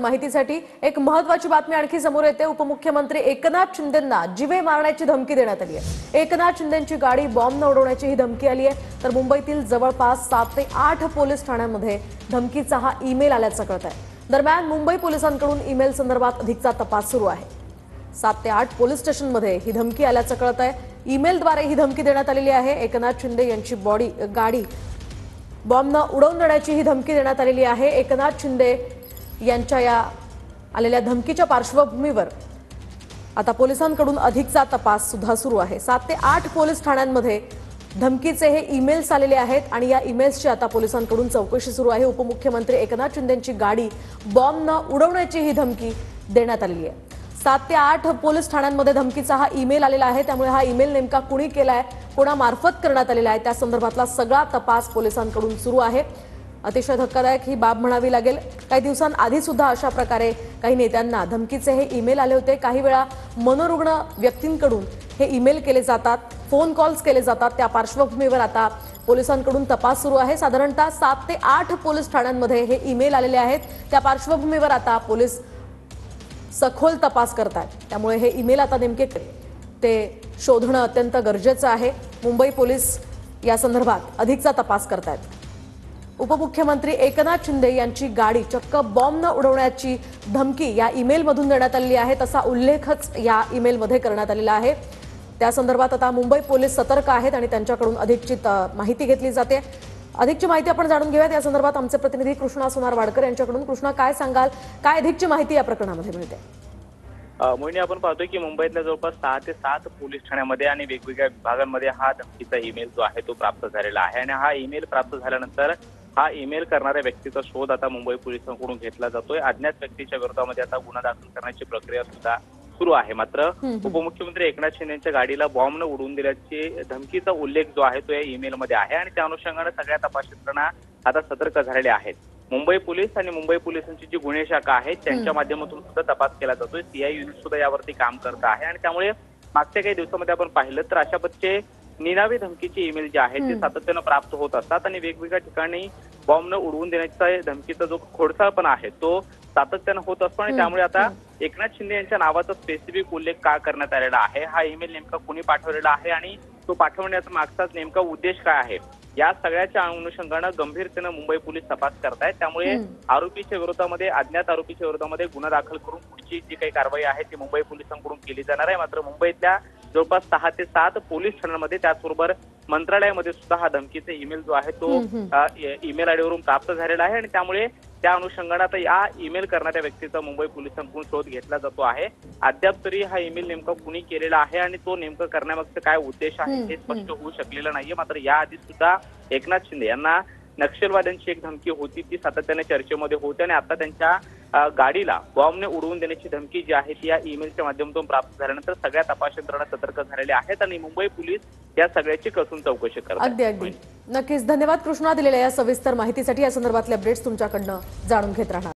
माहितीसाठी एक महत्त्वाची बातमी आणखी समोर येते। उपमुख्यमंत्री एकनाथ शिंदेंना जीवे मारण्याची धमकी देण्यात आली आहे। एकनाथ शिंदेंची गाडी बॉम्ब उडवण्याची ही धमकी आली आहे। तर मुंबईतील जवळपास 7 ते 8 पोलीस ठाण्यांमध्ये धमकीचा हा ईमेल आल्याचं कळत आहे। दरम्यान मुंबई पोलिसांकडून ईमेल संदर्भात अधिकचा तपास सुरू आहे। 7 ते 8 पोलीस स्टेशनमध्ये ही धमकी आल्याचं कळत आहे। ईमेलद्वारे ही धमकी देण्यात आलेली आहे। एकनाथ शिंदे यांची गाडी बॉम्ब उडवून देण्याची ही धमकी देण्यात आलेली आहे। एकनाथ शिंदे यांच्या या आलेल्या धमकीच्या पार्श्वभूमीवर आता पोलिसांकडून अधिकचा तपास सुद्धा सुरू आहे। 7 ते 8 पोलीस ठाण्यांमध्ये धमकीचे हे ईमेल्स आलेले आहेत आणि या ईमेल्सची आता पोलिसांकडून चौकशी सुरू आहे। उपमुख्यमंत्री एकनाथ शिंदेंची गाडी बॉम्ब उडवण्याची ही धमकी देण्यात आलेली आहे। 7 ते 8 पोलीस ठाण्यांमध्ये धमकीचा हा ईमेल आलेला आहे। त्यामुळे हा ईमेल नेमका कुणी केलाय, कोणामार्फत करण्यात आलेला आहे, त्या संदर्भातला सगळा तपास पोलिसांकडून सुरू आहे। अतिशय धक्कादायक ही बाब म्हणावी लागेल। काही दिवसांआधी सुद्धा अशा प्रकारे काही नेत्यांना धमकीचे हे ईमेल आले होते। काही वेळा मनोरुग्ण व्यक्तींकडून हे ईमेल केले जातात, फोन कॉल्स केले जातात। त्या पार्श्वभूमीवर आता पोलिसांकडून तपास सुरू आहे। साधारणतः 7 ते 8 पोलीस ठाण्यांमध्ये हे ईमेल आलेले आहेत। त्या पार्श्वभूमीवर आता पोलीस सखोल तपास करतात। त्यामुळे हे ईमेल आता नेमके ते शोधणं अत्यंत गरजेचं आहे। मुंबई पोलीस या संदर्भात अधिकचा तपास करतात। उपमुख्यमंत्री एकनाथ शिंदे यांची गाडी चक्क बॉम्ब उडवण्याची धमकी या ईमेलमधून देण्यात आलेली आहे। तसा उल्लेखच या ईमेलमध्ये करण्यात आलेला आहे। त्या संदर्भात आता मुंबई पोलीस सतर्क आहेत आणि त्यांच्याकडून अधिकची माहिती घेतली जाते। अधिकची माहिती आपण जाणून घेऊयात। या संदर्भात आमचे प्रतिनिधी कृष्णा सोनार-वाडकर यांच्याकडून। कृष्णा, काय सांगाल, काय अधिकची माहिती या प्रकरणामध्ये मिळते? मोहिनी, आपण पाहतोय की मुंबईतल्या जवळपास 6 ते 7 पोलीस ठाण्यामध्ये आणि वेगवेगळ्या विभागांमध्ये हा धमकीचा ईमेल जो आहे तो प्राप्त झालेला आहे। आणि हा ईमेल प्राप्त झाल्यानंतर हा ईमेल करणाऱ्या व्यक्तीचा शोध आता मुंबई पोलिसांकडून घेतला जातोय। अज्ञात व्यक्तीच्या विरोधामध्ये आता गुन्हा दाखल करण्याची प्रक्रिया सुद्धा सुरू आहे। मात्र उपमुख्यमंत्री एकनाथ शिंदे यांच्या गाडीला बॉम्ब उडवून दिल्याची धमकीचा उल्लेख जो आहे तो या ईमेलमध्ये आहे आणि त्या अनुषंगाने सगळ्या तपास यंत्रणा आता सतर्क झालेल्या आहेत। मुंबई पोलीस आणि मुंबई पोलिसांची जी गुन्हे शाखा आहे त्यांच्या माध्यमातून सुद्धा तपास केला जातोय। सीआय युनिट सुद्धा यावरती काम करत आहे आणि त्यामुळे मागच्या काही दिवसांमध्ये आपण पाहिलं तर अशा पद्धतीचे निनावी धमकीचे ईमेल जे आहेत ते सातत्यानं प्राप्त होत असतात आणि वेगवेगळ्या ठिकाणी बॉम्ब धमकीचा धमकीचा जो खोडसाळपणा आहे तो सातत्यानं होत असतो। आणि त्यामुळे आता एकनाथ शिंदे यांच्या नावाचा स्पेसिफिक उल्लेख का करण्यात आलेला आहे, हा ईमेल नेमका कोणी पाठवलेला आहे आणि तो पाठवण्याचा मागचा नेमका उद्देश काय आहे, या सगळ्याच्या अनुषंगानं गंभीरतेनं मुंबई पोलीस तपास करतायत। त्यामुळे आरोपीच्या विरोधामध्ये, अज्ञात आरोपीच्या विरोधामध्ये गुन्हा दाखल करून पुढची जी काही कारवाई आहे ती मुंबई पोलिसांकडून केली जाणार आहे। मात्र मुंबईतल्या जवळपास 6 ते 7 पोलीस ठाण्यांमध्ये, त्याचबरोबर मंत्रालयामध्ये सुद्धा हा धमकीचा ईमेल जो आहे तो ईमेल आयडीवरून प्राप्त झालेला आहे आणि त्यामुळे त्या अनुषंगाने आता या ईमेल करणाऱ्या व्यक्तीचा मुंबई पोलिसांकडून शोध घेतला जातो आहे। अद्याप तरी हा ईमेल नेमका कुणी केलेला आहे आणि तो नेमकं करण्यामागचा काय उद्देश आहे हे स्पष्ट होऊ शकलेलं नाहीये। मात्र याआधी सुद्धा एकनाथ शिंदे यांना नक्षलवाद्यांची एक धमकी होती, ती सातत्याने चर्चेमध्ये होती आणि आता त्यांच्या गाडीला बॉम्बने उडवून देण्याची धमकी जी आहे ती या ईमेलच्या माध्यमातून प्राप्त झाल्यानंतर सगळ्या तपास यंत्रणा सतर्क झालेल्या आहेत आणि मुंबई पोलीस या सगळ्याची कसून चौकशी करतात। अगदी नक्कीच धन्यवाद कृष्णा, दिलेल्या या सविस्तर माहितीसाठी। या संदर्भातले अपडेट्स तुमच्याकडनं जाणून घेत राहणार।